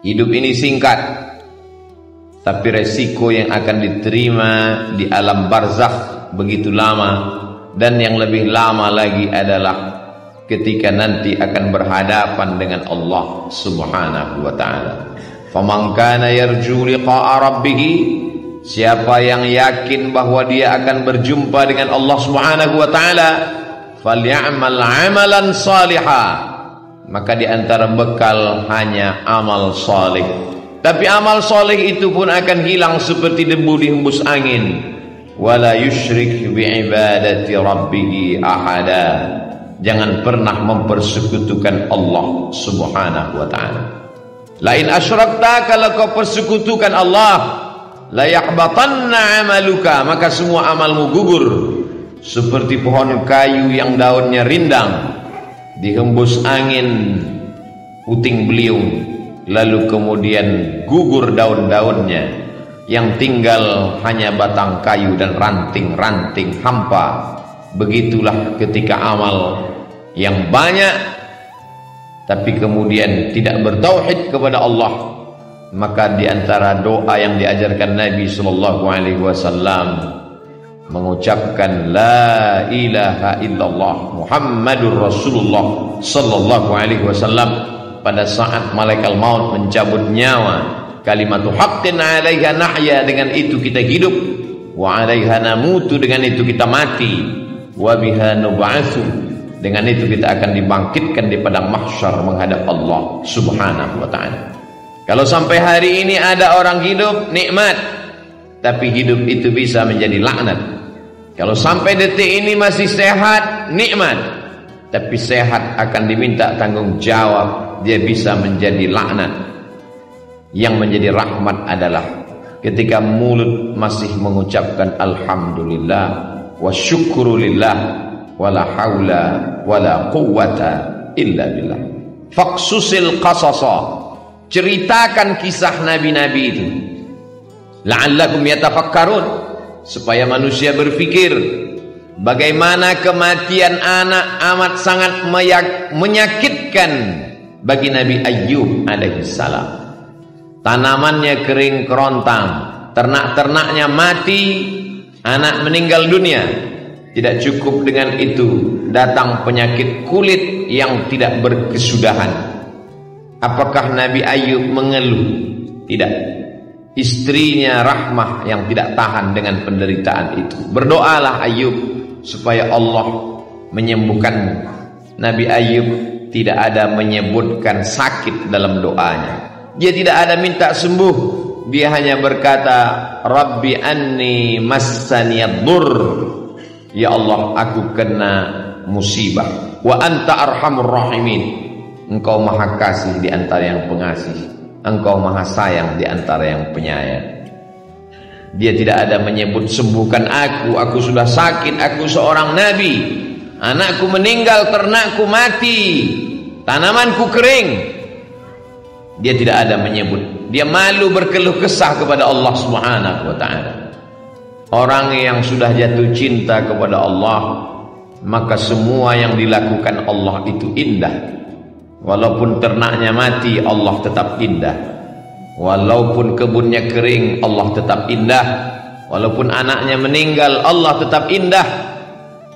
Hidup ini singkat, tapi resiko yang akan diterima di alam barzakh begitu lama. Dan yang lebih lama lagi adalah ketika nanti akan berhadapan dengan Allah Subhanahu wa ta'ala. Faman kana yarju liqa'a rabbih, siapa yang yakin bahwa dia akan berjumpa dengan Allah Subhanahu wa ta'ala, falyamal 'amalan salihah, maka di antara bekal hanya amal saleh. Tapi amal saleh itu pun akan hilang seperti debu dihembus angin. Wala yusyrik bi'ibadati rabbih ahada, jangan pernah mempersekutukan Allah Subhanahu wa ta'ala. Lain asyrakta, kalau kau persekutukan Allah, la yahbatanna amaluka, maka semua amalmu gugur. Seperti pohon kayu yang daunnya rindang, dihembus angin puting beliung, lalu kemudian gugur daun-daunnya, yang tinggal hanya batang kayu dan ranting-ranting hampa. Begitulah ketika amal yang banyak tapi kemudian tidak bertauhid kepada Allah, maka di antara doa yang diajarkan Nabi sallallahu alaihi wasallam mengucapkan la ilaha illallah Muhammadur Rasulullah sallallahu alaihi wasallam pada saat malaikat maut mencabut nyawa. Kalimatu haqqin 'alaiha nahya, dengan itu kita hidup, wa 'alaiha namutu, dengan itu kita mati, wa biha nub'atsu, dengan itu kita akan dibangkitkan di padang mahsyar menghadap Allah Subhanahu wa ta'ala. Kalau sampai hari ini ada orang hidup, nikmat, tapi hidup itu bisa menjadi laknat. Kalau sampai detik ini masih sehat, nikmat, tapi sehat akan diminta tanggung jawab, dia bisa menjadi laknat. Yang menjadi rahmat adalah ketika mulut masih mengucapkan alhamdulillah wa syukurulillah wala haula wala quwwata illa billah. Faqsusil qasasa, ceritakan kisah nabi-nabi itu, la'allakum yatafakkarun, supaya manusia berpikir bagaimana kematian anak amat sangat menyakitkan bagi Nabi Ayyub alaihi salam. Tanamannya kering kerontang, ternak-ternaknya mati, anak meninggal dunia. Tidak cukup dengan itu, datang penyakit kulit yang tidak berkesudahan. Apakah Nabi Ayyub mengeluh? Tidak. Istrinya Rahmah yang tidak tahan dengan penderitaan itu. Berdoalah Ayyub supaya Allah menyembuhkan. Nabi Ayyub tidak ada menyebutkan sakit dalam doanya. Dia tidak ada minta sembuh, dia hanya berkata Rabbi anni massaniyad-dur, ya Allah aku kena musibah, wa anta arhamur rahimin, engkau maha kasih di antara yang pengasih, engkau maha sayang di antara yang penyayang. Dia tidak ada menyebut sembuhkan aku sudah sakit, aku seorang nabi, anakku meninggal, ternakku mati, tanamanku kering. Dia tidak ada menyebut. Dia malu berkeluh kesah kepada Allah Subhanahu wa ta'ala. Orang yang sudah jatuh cinta kepada Allah, maka semua yang dilakukan Allah itu indah. Walaupun ternaknya mati, Allah tetap indah. Walaupun kebunnya kering, Allah tetap indah. Walaupun anaknya meninggal, Allah tetap indah.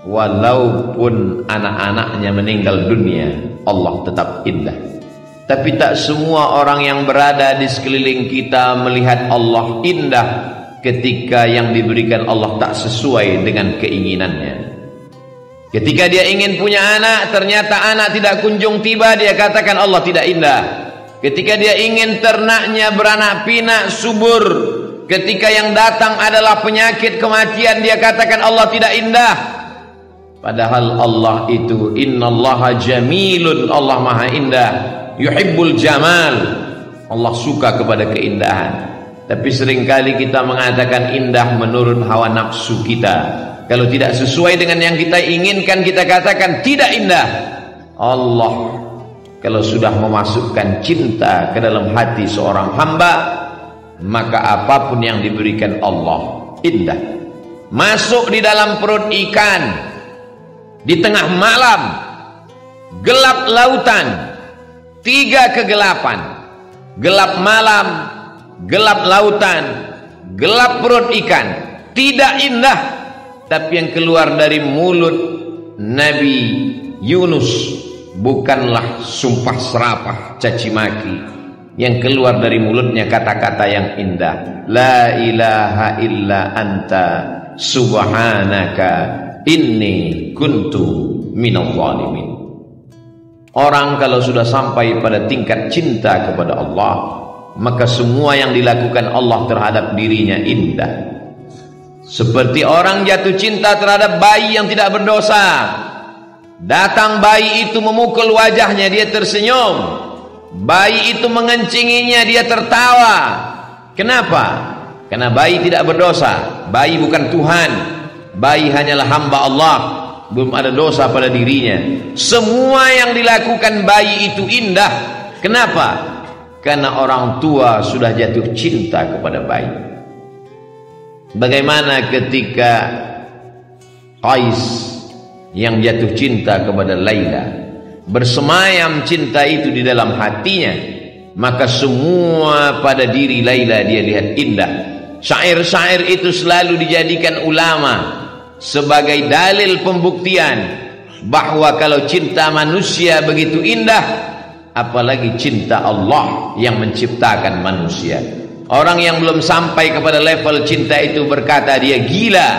Walaupun anak-anaknya meninggal dunia, Allah tetap indah. Tapi tak semua orang yang berada di sekeliling kita melihat Allah indah ketika yang diberikan Allah tak sesuai dengan keinginannya. Ketika dia ingin punya anak, ternyata anak tidak kunjung tiba, dia katakan Allah tidak indah. Ketika dia ingin ternaknya beranak pinak subur, ketika yang datang adalah penyakit kematian, dia katakan Allah tidak indah. Padahal Allah itu innallaha jamilun, Allah maha indah, yuhibbul jamal, Allah suka kepada keindahan. Tapi seringkali kita mengatakan indah menurut hawa nafsu kita. Kalau tidak sesuai dengan yang kita inginkan, kita katakan tidak indah. Allah kalau sudah memasukkan cinta ke dalam hati seorang hamba, maka apapun yang diberikan Allah indah. Masuk di dalam perut ikan di tengah malam, gelap lautan, 3 kegelapan, gelap malam, gelap lautan, gelap perut ikan. Tidak indah. Tapi yang keluar dari mulut Nabi Yunus bukanlah sumpah serapah, caci maki. Yang keluar dari mulutnya kata-kata yang indah. La ilaha illa anta subhanaka inni kuntu minadh dhalimin. Orang kalau sudah sampai pada tingkat cinta kepada Allah, maka semua yang dilakukan Allah terhadap dirinya indah. Seperti orang jatuh cinta terhadap bayi yang tidak berdosa. Datang bayi itu memukul wajahnya, dia tersenyum. Bayi itu mengencinginya, dia tertawa. Kenapa? Karena bayi tidak berdosa. Bayi bukan Tuhan. Bayi hanyalah hamba Allah. Belum ada dosa pada dirinya. Semua yang dilakukan bayi itu indah. Kenapa? Karena orang tua sudah jatuh cinta kepada bayi. Bagaimana ketika Qais yang jatuh cinta kepada Laila, bersemayam cinta itu di dalam hatinya, maka semua pada diri Laila dia lihat indah. Syair-syair itu selalu dijadikan ulama sebagai dalil pembuktian bahwa kalau cinta manusia begitu indah, apalagi cinta Allah yang menciptakan manusia. Orang yang belum sampai kepada level cinta itu berkata dia gila,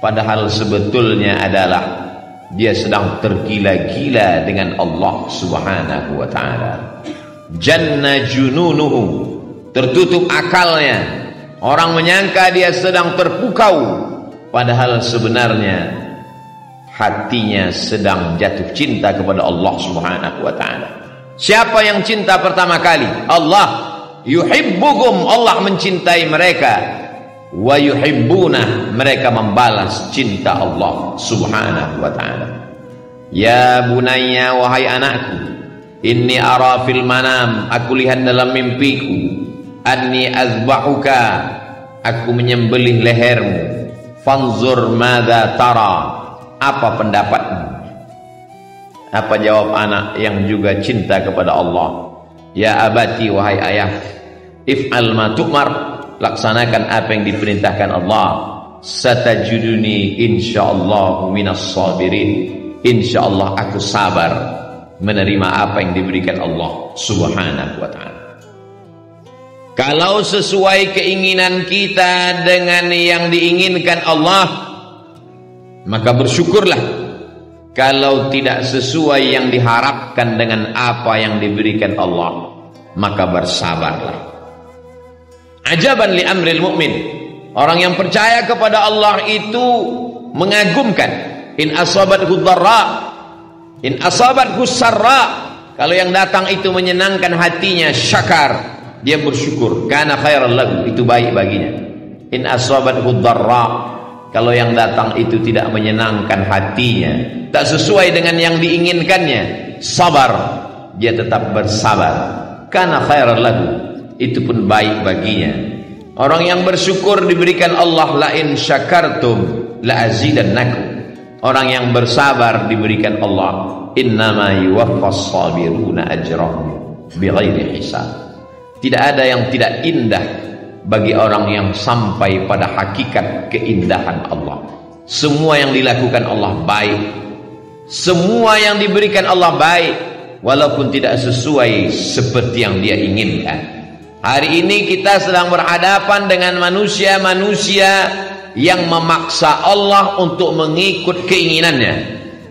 padahal sebetulnya adalah dia sedang tergila-gila dengan Allah Subhanahu wa ta'ala. Janna jununuhu, tertutup akalnya. Orang menyangka dia sedang terpukau, padahal sebenarnya hatinya sedang jatuh cinta kepada Allah Subhanahu wa ta'ala. Siapa yang cinta pertama kali? Allah. Yuhibbuhum, Allah mencintai mereka. Wa yuhibbuna, mereka membalas cinta Allah Subhanahu wa ta'ala. Ya bunayya, wahai anakku, inni ara fil manam, aku lihat dalam mimpiku, anni azbahuka, aku menyembelih lehermu. Fanzur madza tara, apa pendapatmu? Apa jawab anak yang juga cinta kepada Allah? Ya abati, wahai ayah, if'al ma tu'mar, laksanakan apa yang diperintahkan Allah. Satajuduni insyaallah minas sabirin, insyaallah aku sabar menerima apa yang diberikan Allah Subhanahu wa ta'ala. Kalau sesuai keinginan kita dengan yang diinginkan Allah, maka bersyukurlah. Kalau tidak sesuai yang diharapkan dengan apa yang diberikan Allah, maka bersabarlah. Ajaban li amril mu'min, orang yang percaya kepada Allah itu mengagumkan. In asabathu dharra, in asabathu sarra, kalau yang datang itu menyenangkan hatinya, syakar, dia bersyukur, kana khairan lahu, itu baik baginya. In asabathu dharra, kalau yang datang itu tidak menyenangkan hatinya, tak sesuai dengan yang diinginkannya, sabar, dia tetap bersabar, kana khairan lahu, itu pun baik baginya. Orang yang bersyukur diberikan Allah, la in syakartum la azidannakum. Orang yang bersabar diberikan Allah, innama yuwaffas sabiruna ajrahum bighairi hisab. Tidak ada yang tidak indah bagi orang yang sampai pada hakikat keindahan Allah. Semua yang dilakukan Allah baik, semua yang diberikan Allah baik, walaupun tidak sesuai seperti yang dia inginkan. Hari ini kita sedang berhadapan dengan manusia-manusia yang memaksa Allah untuk mengikut keinginannya,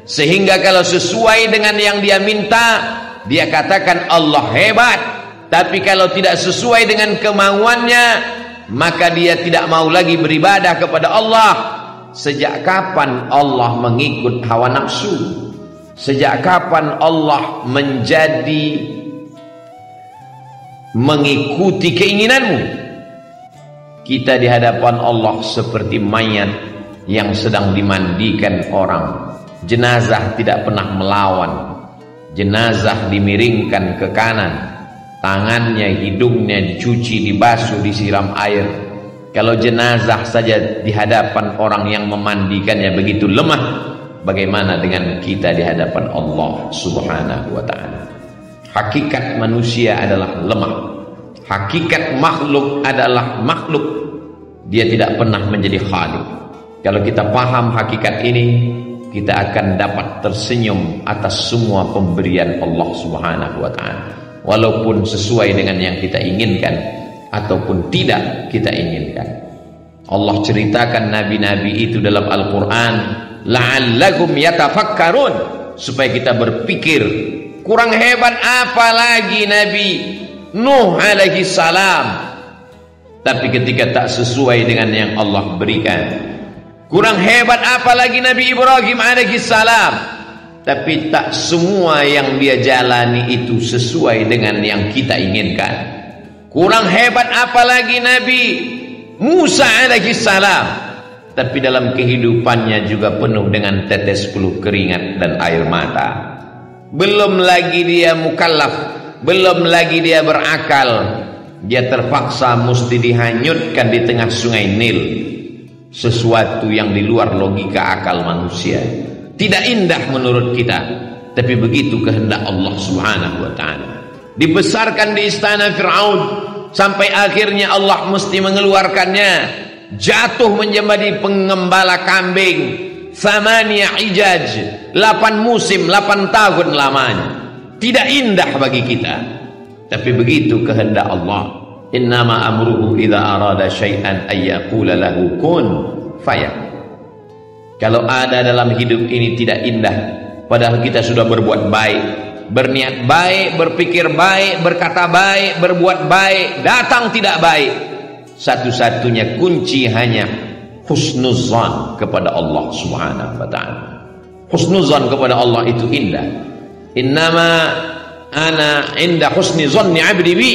sehingga kalau sesuai dengan yang dia minta, dia katakan Allah hebat. Tapi kalau tidak sesuai dengan kemauannya, maka dia tidak mau lagi beribadah kepada Allah. Sejak kapan Allah mengikut hawa nafsu? Sejak kapan Allah menjadi mengikuti keinginanmu? Kita di hadapan Allah seperti mayat yang sedang dimandikan orang. Jenazah tidak pernah melawan. Jenazah dimiringkan ke kanan, tangannya, hidungnya dicuci, dibasuh, disiram air. Kalau jenazah saja di hadapan orang yang memandikannya begitu lemah, bagaimana dengan kita di hadapan Allah Subhanahu wa ta'ala? Hakikat manusia adalah lemah. Hakikat makhluk adalah makhluk, dia tidak pernah menjadi khalik. Kalau kita paham hakikat ini, kita akan dapat tersenyum atas semua pemberian Allah Subhanahu wa ta'ala, walaupun sesuai dengan yang kita inginkan ataupun tidak kita inginkan. Allah ceritakan nabi-nabi itu dalam Al-Quran, la'allakum yatafakkarun, supaya kita berpikir. Kurang hebat apa lagi Nabi Nuh alaihi salam, tapi ketika tak sesuai dengan yang Allah berikan. Kurang hebat apa lagi Nabi Ibrahim alaihi salam, tapi tak semua yang dia jalani itu sesuai dengan yang kita inginkan. Kurang hebat apa lagi Nabi Musa alaihi salam, tapi dalam kehidupannya juga penuh dengan tetes peluh keringat dan air mata. Belum lagi dia mukallaf, belum lagi dia berakal, dia terpaksa mesti dihanyutkan di tengah sungai Nil, sesuatu yang di luar logika akal manusia. Tidak indah menurut kita, tapi begitu kehendak Allah Subhanahu wa ta'ala. Dibesarkan di istana Fir'aun sampai akhirnya Allah mesti mengeluarkannya, jatuh menjadi pengembala kambing. Thamaniya ijaj, 8 musim, 8 tahun lamanya. Tidak indah bagi kita, tapi begitu kehendak Allah. Innama amruhu idza arada syai'an ay yaqula lahu kun fayakun. Kalau ada dalam hidup ini tidak indah, padahal kita sudah berbuat baik, berniat baik, berpikir baik, berkata baik, berbuat baik, datang tidak baik, satu-satunya kunci hanya husnuzan kepada Allah Subhanahu wa ta'ala. Husnuzan kepada Allah itu indah. Innama ana inda husni zanni 'abdi bi,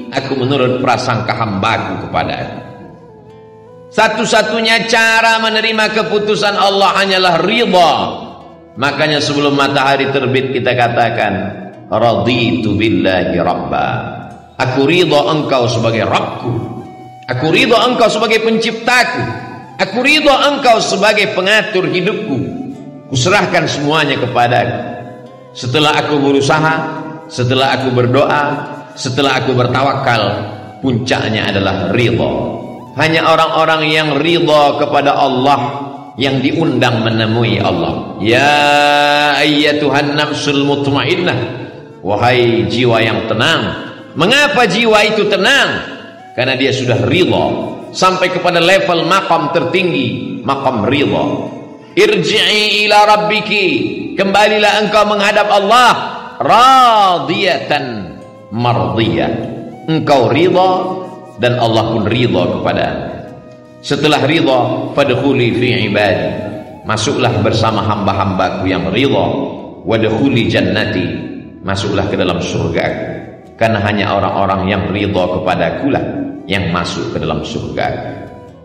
aku menurut prasangka hambaku kepada aku. Satu-satunya cara menerima keputusan Allah hanyalah ridha. Makanya sebelum matahari terbit kita katakan, raditu billahi rabba, aku ridha engkau sebagai Rabbku, aku ridha engkau sebagai penciptaku, aku ridha engkau sebagai pengatur hidupku. Kuserahkan semuanya kepadaku. Setelah aku berusaha, setelah aku berdoa, setelah aku bertawakal, puncaknya adalah ridha. Hanya orang-orang yang ridha kepada Allah yang diundang menemui Allah. Ya ayyatuhan nafsul mutmainnah, wahai jiwa yang tenang. Mengapa jiwa itu tenang? Karena dia sudah ridha sampai kepada level maqam tertinggi, maqam ridha. Irji'i ila rabbiki, kembalilah engkau menghadap Allah, radiyatan mardiyah, engkau ridha dan Allah pun ridha kepada anda. Setelah ridha, fadkhuli fi ibadi, masuklah bersama hamba-hambaku yang ridha, wadkhuli jannati, masuklah ke dalam surgaku. Karena hanya orang-orang yang ridha kepadaku lah yang masuk ke dalam surga.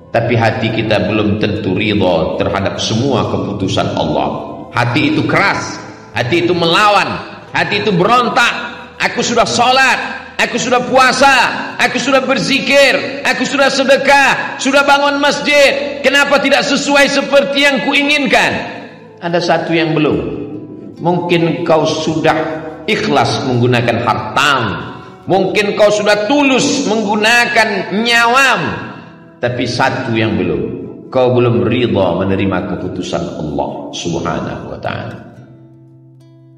Tapi hati kita belum tentu ridha terhadap semua keputusan Allah. Hati itu keras, hati itu melawan, hati itu berontak. Aku sudah sholat, aku sudah puasa, aku sudah berzikir, aku sudah sedekah, sudah bangun masjid, kenapa tidak sesuai seperti yang kuinginkan? Ada satu yang belum. Mungkin kau sudah ikhlas menggunakan hartamu, mungkin kau sudah tulus menggunakan nyawamu, tapi satu yang belum, kau belum ridha menerima keputusan Allah Subhanahu wa ta'ala.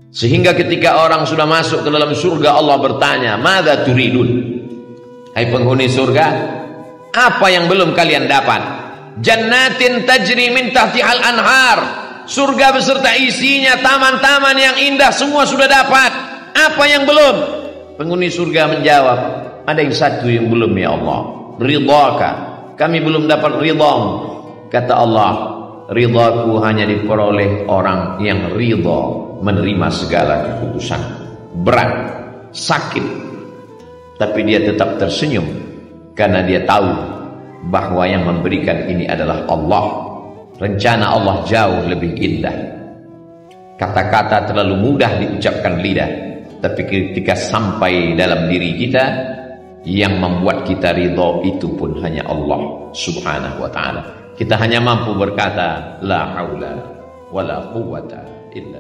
Sehingga ketika orang sudah masuk ke dalam surga, Allah bertanya, "Madza turidun?" Hai penghuni surga, apa yang belum kalian dapat? Jannatin tajri min tahtihal anhar, surga beserta isinya, taman-taman yang indah, semua sudah dapat. Apa yang belum? Penghuni surga menjawab, ada yang satu yang belum ya Allah, ridhaka, kami belum dapat ridhamu. Kata Allah, ridhaku hanya diperoleh orang yang ridha menerima segala keputusan. Berat, sakit, tapi dia tetap tersenyum karena dia tahu bahwa yang memberikan ini adalah Allah. Rencana Allah jauh lebih indah. Kata-kata terlalu mudah diucapkan lidah, tapi ketika sampai dalam diri kita, yang membuat kita ridha itu pun hanya Allah Subhanahu wa ta'ala. Kita hanya mampu berkata la haula wala quwwata illa